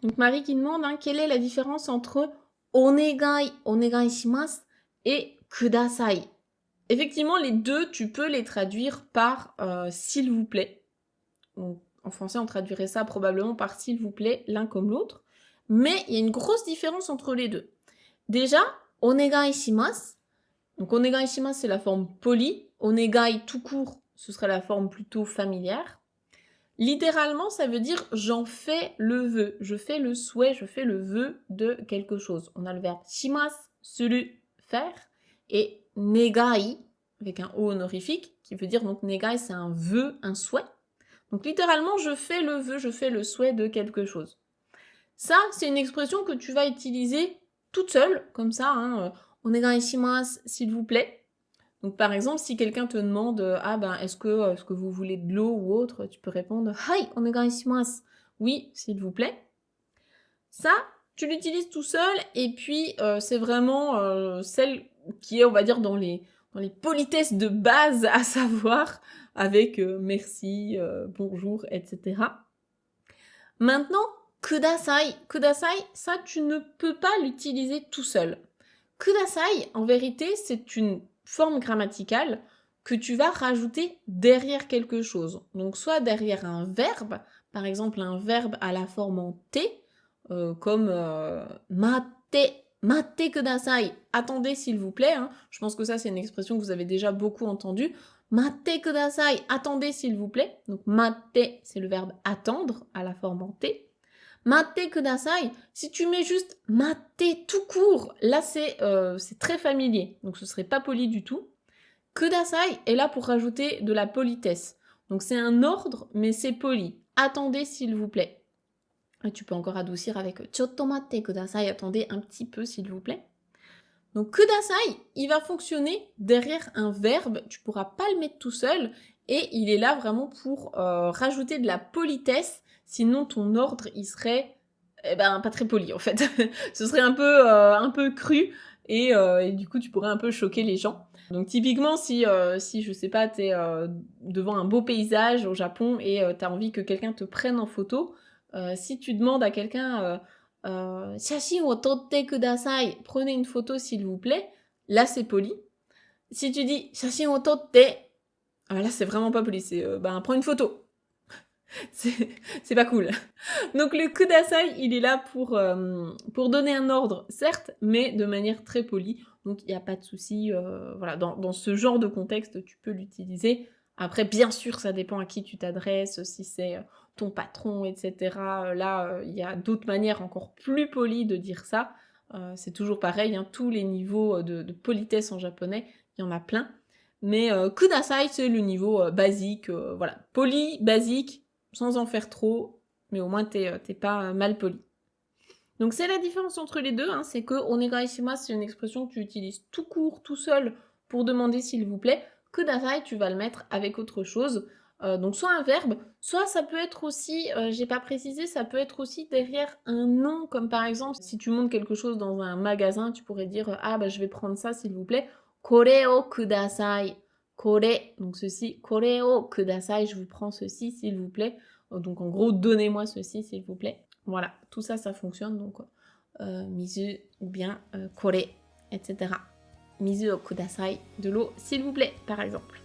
Donc Marie qui demande quelle est la différence entre onegai, onegai shimasu et kudasai. Effectivement, les deux, tu peux les traduire par s'il vous plaît. Donc, en français, on traduirait ça probablement par s'il vous plaît, l'un comme l'autre. Mais il y a une grosse différence entre les deux. Déjà, onegai shimasu. Donc onegai shimasu, c'est la forme polie. Onegai tout court, ce serait la forme plutôt familière. Littéralement, ça veut dire j'en fais le vœu, je fais le souhait, je fais le vœu de quelque chose. On a le verbe shimasu, suru, faire, et negai, avec un o honorifique, qui veut dire donc negai, c'est un vœu, un souhait. Donc littéralement, je fais le vœu, je fais le souhait de quelque chose. Ça, c'est une expression que tu vas utiliser toute seule, comme ça, onegai shimasu, s'il vous plaît. Donc par exemple, si quelqu'un te demande est-ce que vous voulez de l'eau ou autre, tu peux répondre Hai, onegai shimasu. Oui, s'il vous plaît. Ça, tu l'utilises tout seul et puis c'est vraiment celle qui est, on va dire, dans les politesses de base à savoir avec merci, bonjour, etc. Maintenant, kudasai. Kudasai, ça, tu ne peux pas l'utiliser tout seul. Kudasai, en vérité, c'est une forme grammaticale que tu vas rajouter derrière quelque chose. Donc soit derrière un verbe, par exemple un verbe à la forme en T, comme matte kudasai, attendez s'il vous plaît. Je pense que ça c'est une expression que vous avez déjà beaucoup entendue. Matte kudasai, attendez s'il vous plaît. Donc matte, c'est le verbe attendre à la forme en T. Matte kudasai, si tu mets juste matte tout court, là c'est très familier, donc ce serait pas poli du tout. Kudasai est là pour rajouter de la politesse. Donc c'est un ordre, mais c'est poli. Attendez s'il vous plaît. Et tu peux encore adoucir avec chotto matte kudasai, attendez un petit peu s'il vous plaît. Donc kudasai, il va fonctionner derrière un verbe, tu pourras pas le mettre tout seul, et il est là vraiment pour rajouter de la politesse, sinon ton ordre il serait pas très poli en fait. Ce serait un peu cru, et du coup tu pourrais un peu choquer les gens. Donc typiquement si je sais pas, t'es devant un beau paysage au Japon et t'as envie que quelqu'un te prenne en photo, si tu demandes à quelqu'un Shashin wo totte kudasai, prenez une photo s'il vous plaît, là c'est poli. Si tu dis Shashin wo totte, là c'est vraiment pas poli, c'est prends une photo. c'est pas cool. Donc le kudasai, il est là pour donner un ordre, certes, mais de manière très polie. Donc il n'y a pas de souci. Voilà, dans ce genre de contexte, tu peux l'utiliser. Après, bien sûr, ça dépend à qui tu t'adresses, si c'est ton patron, etc. Là, il y a d'autres manières encore plus polies de dire ça. C'est toujours pareil, tous les niveaux de politesse en japonais, il y en a plein. Mais kudasai, c'est le niveau basique, voilà, poli, basique, sans en faire trop, mais au moins t'es pas mal poli. Donc c'est la différence entre les deux, c'est que onegai shimasu, c'est une expression que tu utilises tout court, tout seul, pour demander s'il vous plaît. Kudasai, tu vas le mettre avec autre chose. Donc soit un verbe, soit ça peut être aussi, j'ai pas précisé, ça peut être aussi derrière un nom, comme par exemple, si tu montes quelque chose dans un magasin, tu pourrais dire je vais prendre ça s'il vous plaît. Kore o kudasai. Kore, donc ceci. Kore o kudasai, je vous prends ceci s'il vous plaît. Donc en gros, donnez-moi ceci s'il vous plaît. Voilà, tout ça, ça fonctionne. Donc, mizu ou bien kore, etc. Mizu o kudasai, de l'eau, s'il vous plaît, par exemple.